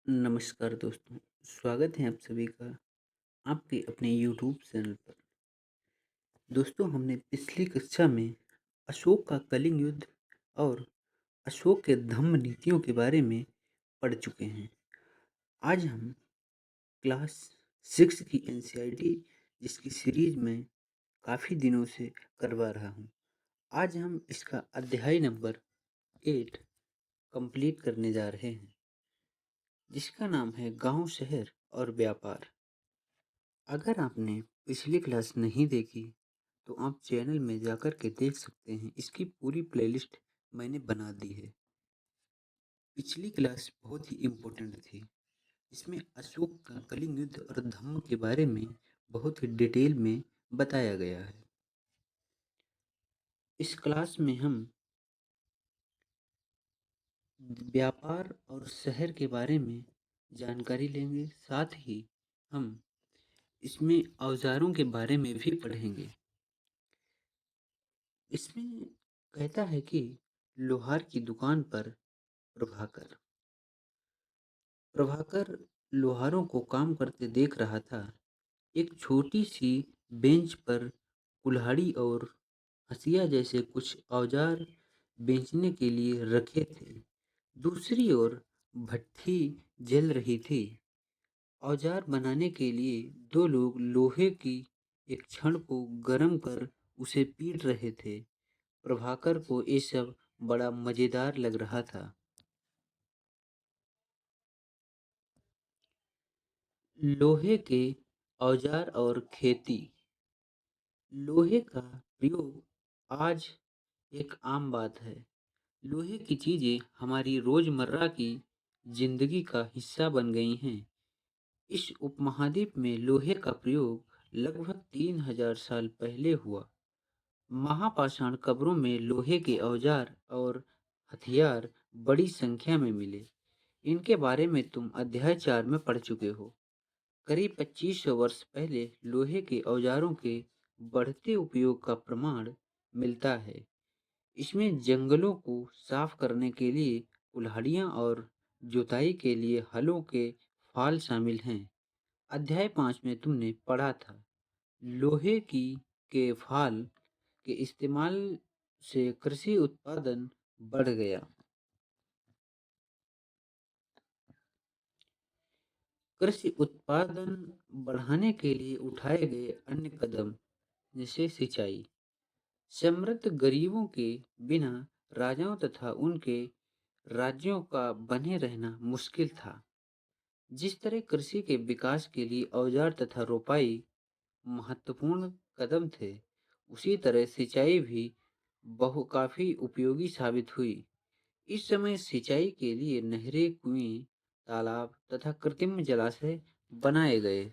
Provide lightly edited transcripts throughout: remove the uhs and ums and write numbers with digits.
नमस्कार दोस्तों, स्वागत है आप सभी का आपके अपने यूट्यूब चैनल पर। दोस्तों, हमने पिछली कक्षा में अशोक का कलिंग युद्ध और अशोक के धम्म नीतियों के बारे में पढ़ चुके हैं। आज हम क्लास 6 की एनसीईआरटी जिसकी सीरीज में काफ़ी दिनों से करवा रहा हूँ। आज हम इसका अध्याय नंबर 8 कंप्लीट करने जा रहे हैं, जिसका नाम है गांव, शहर और व्यापार। अगर आपने पिछली क्लास नहीं देखी तो आप चैनल में जाकर के देख सकते हैं। इसकी पूरी प्लेलिस्ट मैंने बना दी है। पिछली क्लास बहुत ही इम्पोर्टेंट थी। इसमें अशोक का कलिंग युद्ध और धम्म के बारे में बहुत ही डिटेल में बताया गया है। इस क्लास में हम व्यापार और शहर के बारे में जानकारी लेंगे। साथ ही हम इसमें औजारों के बारे में भी पढ़ेंगे। इसमें कहता है कि लोहार की दुकान पर प्रभाकर प्रभाकर लोहारों को काम करते देख रहा था। एक छोटी सी बेंच पर कुल्हाड़ी और हंसिया जैसे कुछ औजार बेचने के लिए रखे थे। दूसरी ओर भट्ठी जल रही थी। औजार बनाने के लिए दो लोग लोहे की एक छड़ को गर्म कर उसे पीट रहे थे। प्रभाकर को ये सब बड़ा मजेदार लग रहा था। लोहे के औजार और खेती। लोहे का प्रयोग आज एक आम बात है। लोहे की चीजें हमारी रोजमर्रा की जिंदगी का हिस्सा बन गई हैं। इस उपमहाद्वीप में लोहे का प्रयोग लगभग 3000 साल पहले हुआ। महापाषाण कब्रों में लोहे के औजार और हथियार बड़ी संख्या में मिले। इनके बारे में तुम अध्याय 4 में पढ़ चुके हो। करीब 2500 वर्ष पहले लोहे के औजारों के बढ़ते उपयोग का प्रमाण मिलता है। इसमें जंगलों को साफ करने के लिए कुल्हाड़ियाँ और जुताई के लिए हलों के फाल शामिल हैं। अध्याय 5 में तुमने पढ़ा था लोहे की के फाल के इस्तेमाल से कृषि उत्पादन बढ़ गया। कृषि उत्पादन बढ़ाने के लिए उठाए गए अन्य कदम जैसे सिंचाई। समृद्ध गरीबों के बिना राजाओं तथा उनके राज्यों का बने रहना मुश्किल था। जिस तरह कृषि के विकास के लिए औजार तथा रोपाई महत्वपूर्ण कदम थे, उसी तरह सिंचाई भी बहु काफी उपयोगी साबित हुई। इस समय सिंचाई के लिए नहरें, कुएं, तालाब तथा कृत्रिम जलाशय बनाए गए।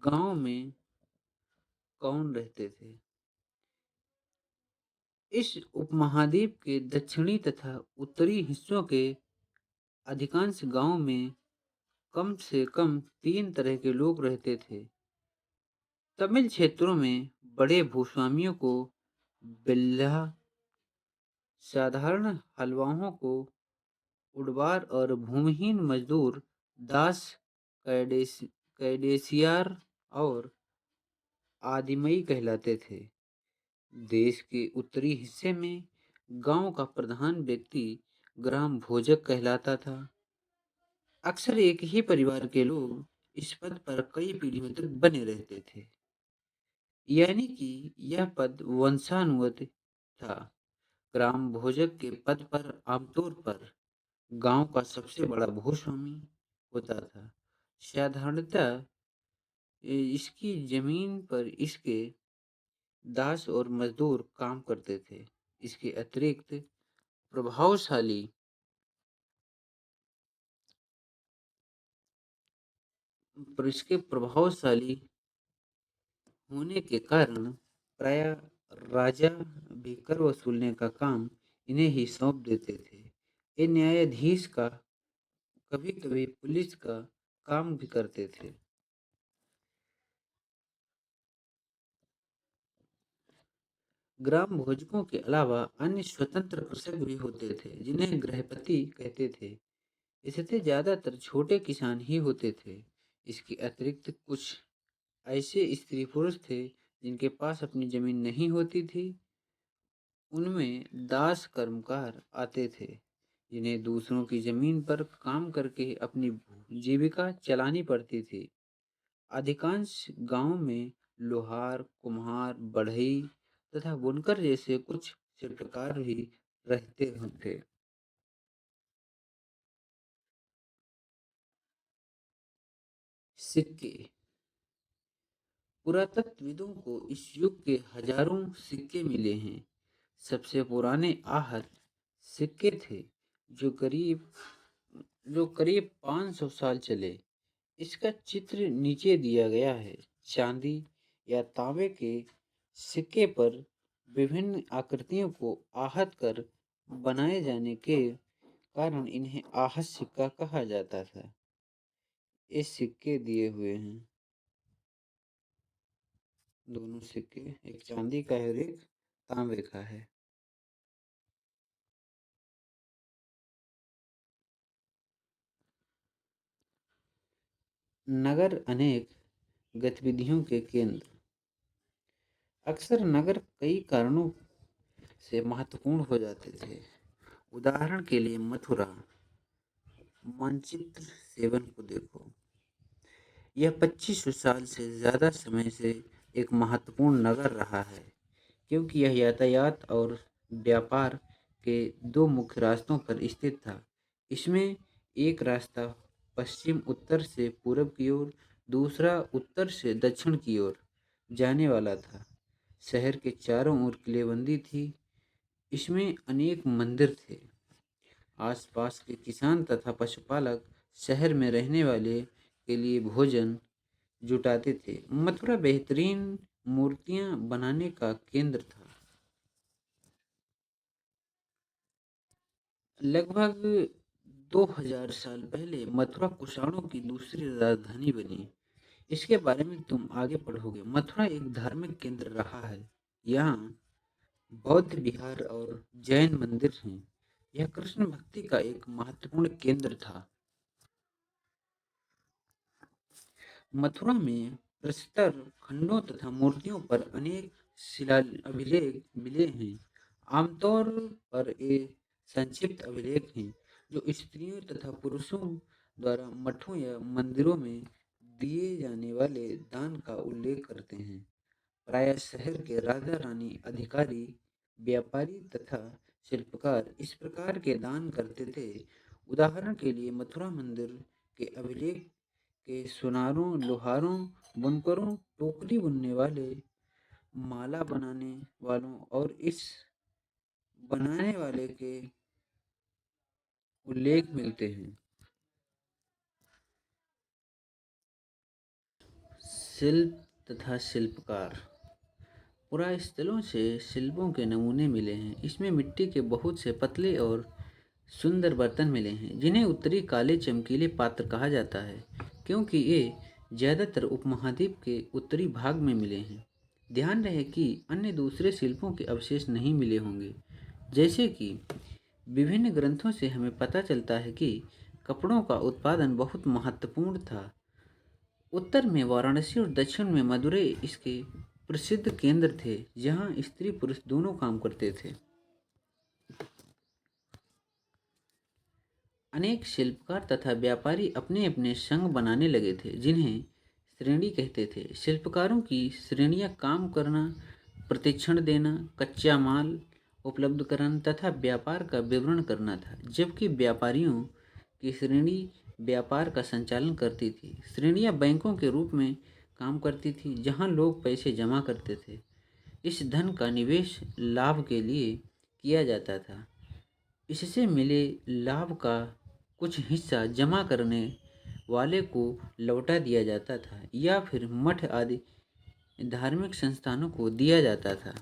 गांव में कौन रहते थे? इस उपमहाद्वीप के दक्षिणी तथा उत्तरी हिस्सों के अधिकांश गांवों में कम से कम 3 तरह के लोग रहते थे। तमिल क्षेत्रों में बड़े भूस्वामियों को बिल्हा, साधारण हलवाओं को उडवार और भूमिहीन मजदूर दास, कैडेसियार और आदिमई कहलाते थे। देश के उत्तरी हिस्से में गांव का प्रधान व्यक्ति ग्राम भोजक कहलाता था। अक्सर एक ही परिवार के लोग इस पद पर कई पीढ़ियों तक बने रहते थे, यानी कि यह पद वंशानुगत था। ग्राम भोजक के पद पर आमतौर पर गांव का सबसे बड़ा भूस्वामी होता था। साधारणतः इसकी जमीन पर इसके दास और मजदूर काम करते थे। इसके अतिरिक्त प्रभावशाली इसके प्रभावशाली होने के कारण प्राय राजा भी कर वसूलने का काम इन्हें ही सौंप देते थे। ये न्यायाधीश का कभी कभी पुलिस का काम भी करते थे। ग्राम भोजकों के अलावा अन्य स्वतंत्र कृषक भी होते थे जिन्हें गृहपति कहते थे। इससे ज़्यादातर छोटे किसान ही होते थे। इसके अतिरिक्त कुछ ऐसे स्त्री पुरुष थे जिनके पास अपनी जमीन नहीं होती थी। उनमें दास कर्मकार आते थे जिन्हें दूसरों की जमीन पर काम करके अपनी जीविका चलानी पड़ती थी। अधिकांश गांवों में लोहार, कुम्हार, बढ़ई तथा बुनकर जैसे कुछ शिल्पकार भी रहते थे। सिक्के। पुरातत्वविदों को इस युग के हजारों सिक्के मिले हैं। सबसे पुराने आहत सिक्के थे जो करीब जो करीब 500 साल चले। इसका चित्र नीचे दिया गया है। चांदी या तांबे के सिक्के पर विभिन्न आकृतियों को आहत कर बनाए जाने के कारण इन्हें आहत सिक्का कहा जाता था। ये सिक्के दिए हुए हैं, दोनों सिक्के, एक चांदी का है और एक तांबे का है। नगर अनेक गतिविधियों के केंद्र। अक्सर नगर कई कारणों से महत्वपूर्ण हो जाते थे। उदाहरण के लिए मथुरा। मानचित्र सेवन को देखो। यह 2500 साल से ज़्यादा समय से एक महत्वपूर्ण नगर रहा है क्योंकि यह यातायात और व्यापार के दो मुख्य रास्तों पर स्थित था। इसमें एक रास्ता पश्चिम उत्तर से पूरब की ओर, दूसरा उत्तर से दक्षिण की ओर जाने वाला था। शहर के चारों ओर किलेबंदी थी। इसमें अनेक मंदिर थे। आसपास के किसान तथा पशुपालक शहर में रहने वाले के लिए भोजन जुटाते थे। मथुरा बेहतरीन मूर्तियां बनाने का केंद्र था। लगभग 2000 साल पहले मथुरा कुषाणों की दूसरी राजधानी बनी। इसके बारे में तुम आगे पढ़ोगे। मथुरा एक धार्मिक केंद्र रहा है। यहाँ बौद्ध विहार और जैन मंदिर हैं। यह कृष्ण भक्ति का एक महत्वपूर्ण केंद्र था। मथुरा में प्रस्तर खंडों तथा मूर्तियों पर अनेक शिलाअभिलेख मिले हैं। आमतौर पर ये संक्षिप्त अभिलेख हैं जो स्त्रियों तथा पुरुषों द्वारा मठों या मंदिरों में दिए जाने वाले दान का उल्लेख करते हैं। प्रायः शहर के राजा रानी, अधिकारी, व्यापारी तथा शिल्पकार इस प्रकार के दान करते थे। उदाहरण के लिए मथुरा मंदिर के अभिलेख के सुनारों, लोहारों, बुनकरों, टोकरी बुनने वाले, माला बनाने वालों और इस बनाने वाले के उल्लेख मिलते हैं। शिल्प तथा शिल्पकार। पुरास्थलों से शिल्पों के नमूने मिले हैं। इसमें मिट्टी के बहुत से पतले और सुंदर बर्तन मिले हैं जिन्हें उत्तरी काले चमकीले पात्र कहा जाता है क्योंकि ये ज़्यादातर उपमहाद्वीप के उत्तरी भाग में मिले हैं। ध्यान रहे कि अन्य दूसरे शिल्पों के अवशेष नहीं मिले होंगे। जैसे कि विभिन्न ग्रंथों से हमें पता चलता है कि कपड़ों का उत्पादन बहुत महत्वपूर्ण था। उत्तर में वाराणसी और दक्षिण में मदुरै इसके प्रसिद्ध केंद्र थे जहाँ स्त्री पुरुष दोनों काम करते थे। अनेक शिल्पकार तथा व्यापारी अपने अपने संघ बनाने लगे थे जिन्हें श्रेणी कहते थे। शिल्पकारों की श्रेणियां काम करना, प्रतिक्षण देना, कच्चा माल उपलब्ध कराना तथा व्यापार का विवरण करना था, जबकि व्यापारियों की श्रेणी व्यापार का संचालन करती थी। श्रेणियां बैंकों के रूप में काम करती थी जहां लोग पैसे जमा करते थे। इस धन का निवेश लाभ के लिए किया जाता था। इससे मिले लाभ का कुछ हिस्सा जमा करने वाले को लौटा दिया जाता था या फिर मठ आदि धार्मिक संस्थानों को दिया जाता था।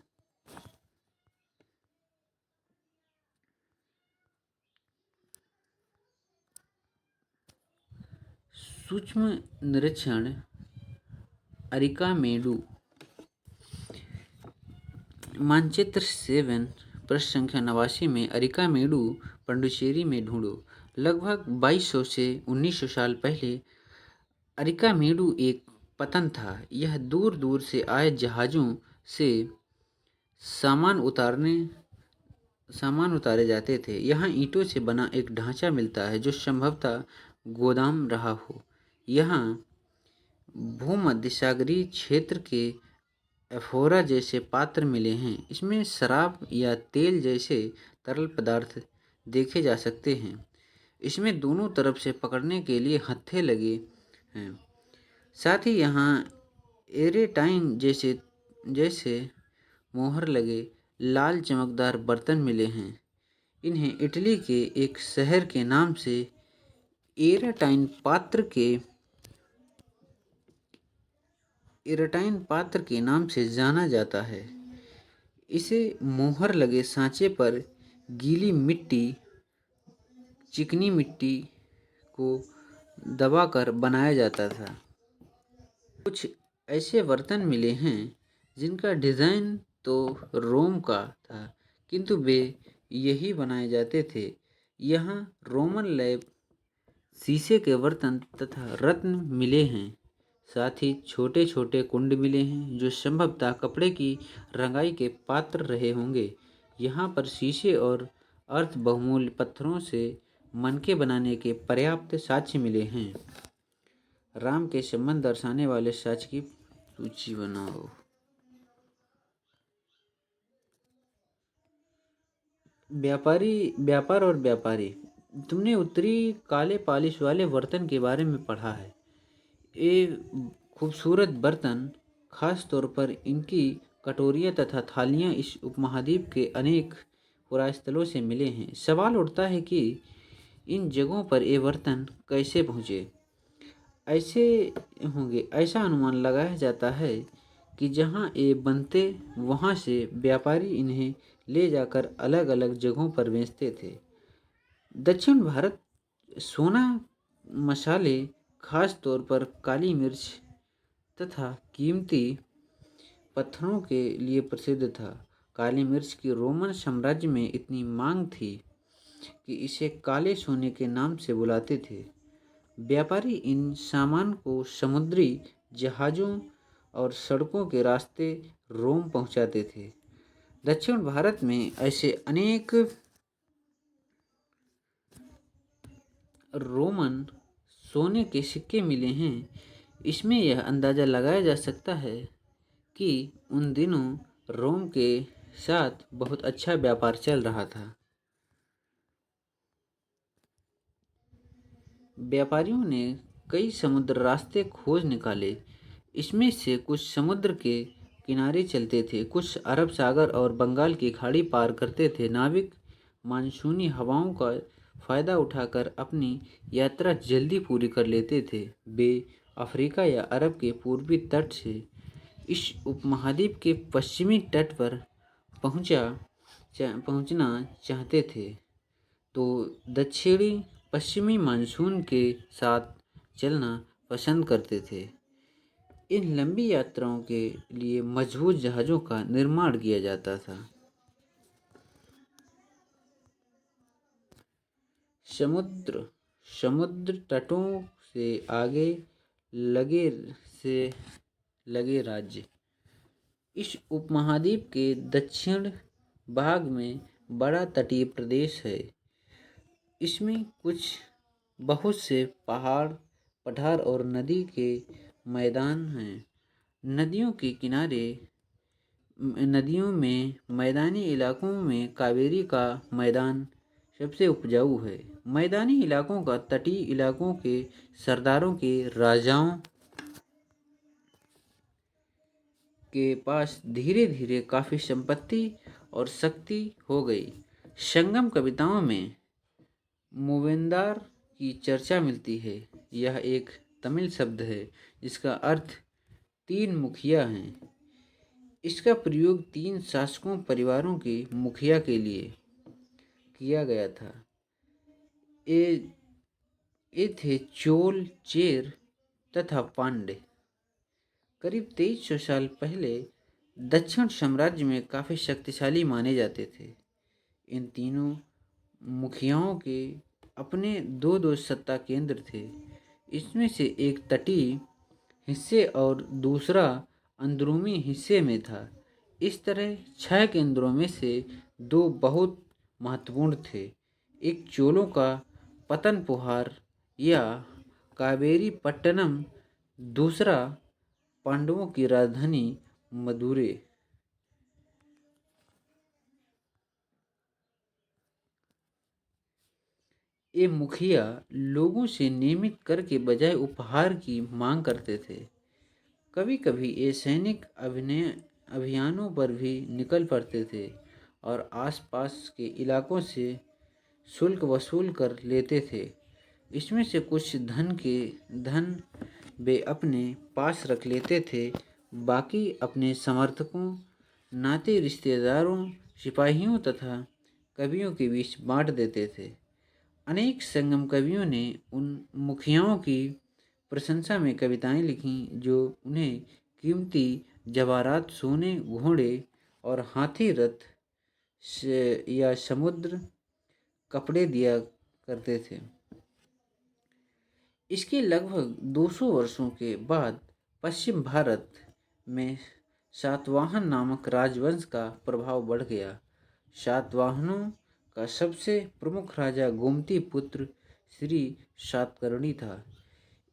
सूक्ष्म निरीक्षण। अरिकामेडु मानचित्र 7 पृष्ठ संख्या 89 में अरिकामेडु पुडुचेरी में ढूंढो। लगभग 2200 से 1900 साल पहले अरिकामेडु एक पतन था। यह दूर दूर से आए जहाज़ों से सामान उतारे जाते थे। यहाँ ईंटों से बना एक ढांचा मिलता है जो संभवतः गोदाम रहा हो। यहाँ भूमध्यसागरीय क्षेत्र के एफोरा जैसे पात्र मिले हैं। इसमें शराब या तेल जैसे तरल पदार्थ देखे जा सकते हैं। इसमें दोनों तरफ से पकड़ने के लिए हत्थे लगे हैं। साथ ही यहाँ एरेटाइन जैसे जैसे मोहर लगे लाल चमकदार बर्तन मिले हैं। इन्हें इटली के एक शहर के नाम से एरेटाइन पात्र के नाम से जाना जाता है। इसे मोहर लगे सांचे पर गीली मिट्टी, चिकनी मिट्टी को दबाकर बनाया जाता था। कुछ ऐसे बर्तन मिले हैं जिनका डिज़ाइन तो रोम का था, किंतु वे यही बनाए जाते थे। यहाँ रोमन लैब शीशे के बर्तन तथा रत्न मिले हैं। साथ ही छोटे छोटे कुंड मिले हैं जो संभवतः कपड़े की रंगाई के पात्र रहे होंगे। यहाँ पर शीशे और अर्ध बहुमूल्य पत्थरों से मनके बनाने के पर्याप्त साक्ष्य मिले हैं। राम के संबंध दर्शाने वाले साक्ष्य की सूची बनाओ। व्यापार और व्यापारी। तुमने उत्तरी काले पॉलिश वाले बर्तन के बारे में पढ़ा है। ये खूबसूरत बर्तन, खास तौर पर इनकी कटोरियाँ तथा थालियाँ इस उपमहाद्वीप के अनेक पुरास्थलों से मिले हैं। सवाल उठता है कि इन जगहों पर ये बर्तन कैसे पहुँचे। ऐसा अनुमान लगाया जाता है कि जहाँ ये बनते वहाँ से व्यापारी इन्हें ले जाकर अलग अलग जगहों पर बेचते थे। दक्षिण भारत सोना, मसाले, खास तौर पर काली मिर्च तथा कीमती पत्थरों के लिए प्रसिद्ध था। काली मिर्च की रोमन साम्राज्य में इतनी मांग थी कि इसे काले सोने के नाम से बुलाते थे। व्यापारी इन सामान को समुद्री जहाज़ों और सड़कों के रास्ते रोम पहुंचाते थे। दक्षिण भारत में ऐसे अनेक रोमन सोने के सिक्के मिले हैं। इसमें यह अंदाज़ा लगाया जा सकता है कि उन दिनों रोम के साथ बहुत अच्छा व्यापार चल रहा था। व्यापारियों ने कई समुद्र रास्ते खोज निकाले। इसमें से कुछ समुद्र के किनारे चलते थे, कुछ अरब सागर और बंगाल की खाड़ी पार करते थे। नाविक मानसूनी हवाओं का फ़ायदा उठाकर अपनी यात्रा जल्दी पूरी कर लेते थे। वे अफ्रीका या अरब के पूर्वी तट से इस उपमहाद्वीप के पश्चिमी तट पर पहुंचना चाहते थे, तो दक्षिणी पश्चिमी मानसून के साथ चलना पसंद करते थे। इन लंबी यात्राओं के लिए मजबूत जहाज़ों का निर्माण किया जाता था। समुद्र तटों से आगे लगे राज्य। इस उपमहाद्वीप के दक्षिण भाग में बड़ा तटीय प्रदेश है। इसमें बहुत से पहाड़, पठार और नदी के मैदान हैं। नदियों में मैदानी इलाकों में कावेरी का मैदान सबसे उपजाऊ है। मैदानी इलाकों का तटीय इलाकों के सरदारों के राजाओं के पास धीरे धीरे काफ़ी संपत्ति और शक्ति हो गई। संगम कविताओं में मूवेंदार की चर्चा मिलती है। यह एक तमिल शब्द है जिसका अर्थ 3 मुखिया है। इसका प्रयोग 3 शासकों परिवारों के मुखिया के लिए किया गया था। ये थे चोल, चेर तथा पांड्य। करीब 2300 साल पहले दक्षिण साम्राज्य में काफ़ी शक्तिशाली माने जाते थे। इन तीनों मुखियाओं के अपने दो दो सत्ता केंद्र थे। इसमें से एक तटीय हिस्से और दूसरा अंदरूनी हिस्से में था। इस तरह 6 केंद्रों में से 2 बहुत महत्वपूर्ण थे। एक चोलों का पतनपुहार या कावेरी पट्टनम, दूसरा पांडवों की राजधानी मदुरै। ये मुखिया लोगों से नियमित कर के बजाय उपहार की मांग करते थे। कभी कभी ये सैनिक अभियानों पर भी निकल पड़ते थे और आसपास के इलाकों से शुल्क वसूल कर लेते थे। इसमें से कुछ धन वे अपने पास रख लेते थे, बाकी अपने समर्थकों, नाते रिश्तेदारों, सिपाहियों तथा कवियों के बीच बांट देते थे। अनेक संगम कवियों ने उन मुखियाओं की प्रशंसा में कविताएं लिखीं जो उन्हें कीमती जवाहरात, सोने, घोड़े और हाथी रथ या समुद्र कपड़े दिया करते थे। इसके लगभग 200 वर्षों के बाद पश्चिम भारत में सातवाहन नामक राजवंश का प्रभाव बढ़ गया। सातवाहनों का सबसे प्रमुख राजा गोमती पुत्र श्री सातकर्णी था।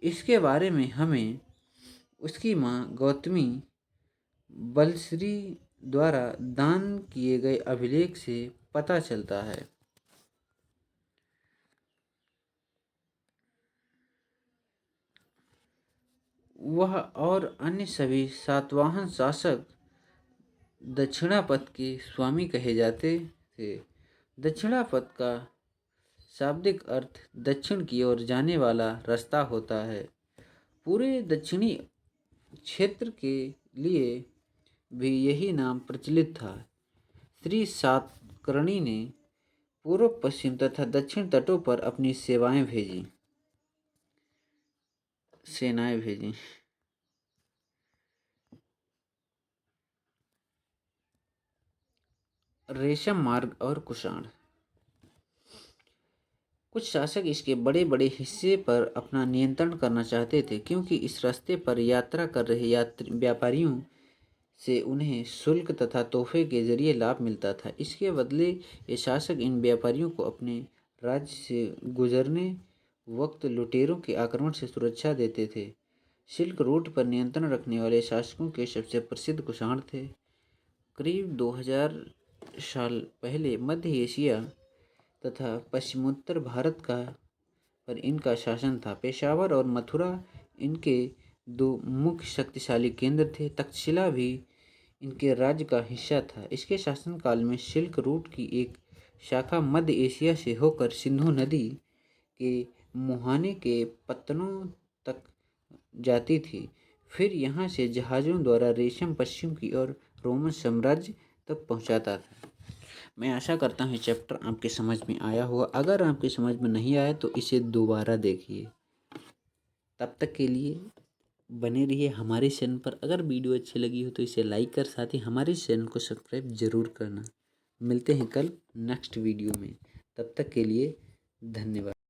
इसके बारे में हमें उसकी माँ गौतमी बलश्री द्वारा दान किए गए अभिलेख से पता चलता है। वह और अन्य सभी सातवाहन शासक दक्षिणापथ के स्वामी कहे जाते थे। दक्षिणापथ का शाब्दिक अर्थ दक्षिण की ओर जाने वाला रास्ता होता है। पूरे दक्षिणी क्षेत्र के लिए भी यही नाम प्रचलित था। श्री सातकर्णी ने पूर्व, पश्चिम तथा दक्षिण तटों पर अपनी सेनाएं भेजी। रेशम मार्ग और कुषाण। कुछ शासक इसके बड़े बड़े हिस्से पर अपना नियंत्रण करना चाहते थे, क्योंकि इस रास्ते पर यात्रा कर रहे व्यापारियों से उन्हें शुल्क तथा तोहफे के जरिए लाभ मिलता था। इसके बदले ये शासक इन व्यापारियों को अपने राज्य से गुजरने वक्त लुटेरों के आक्रमण से सुरक्षा देते थे। सिल्क रूट पर नियंत्रण रखने वाले शासकों के सबसे प्रसिद्ध कुषाण थे। करीब 2000 साल पहले मध्य एशिया तथा पश्चिमोत्तर भारत का पर इनका शासन था। पेशावर और मथुरा इनके 2 मुख्य शक्तिशाली केंद्र थे। तक्षशिला भी इनके राज्य का हिस्सा था। इसके शासनकाल में सिल्क रूट की एक शाखा मध्य एशिया से होकर सिंधु नदी के मुहाने के पत्तनों तक जाती थी। फिर यहाँ से जहाज़ों द्वारा रेशम पश्चिम की ओर रोमन साम्राज्य तक पहुँचाता था। मैं आशा करता हूँ चैप्टर आपके समझ में आया होगा। अगर आपके समझ में नहीं आया तो इसे दोबारा देखिए। तब तक के लिए बने रहिए हमारे चैनल पर। अगर वीडियो अच्छी लगी हो तो इसे लाइक कर, साथ ही हमारे चैनल को सब्सक्राइब जरूर करना। मिलते हैं कल नेक्स्ट वीडियो में। तब तक के लिए धन्यवाद।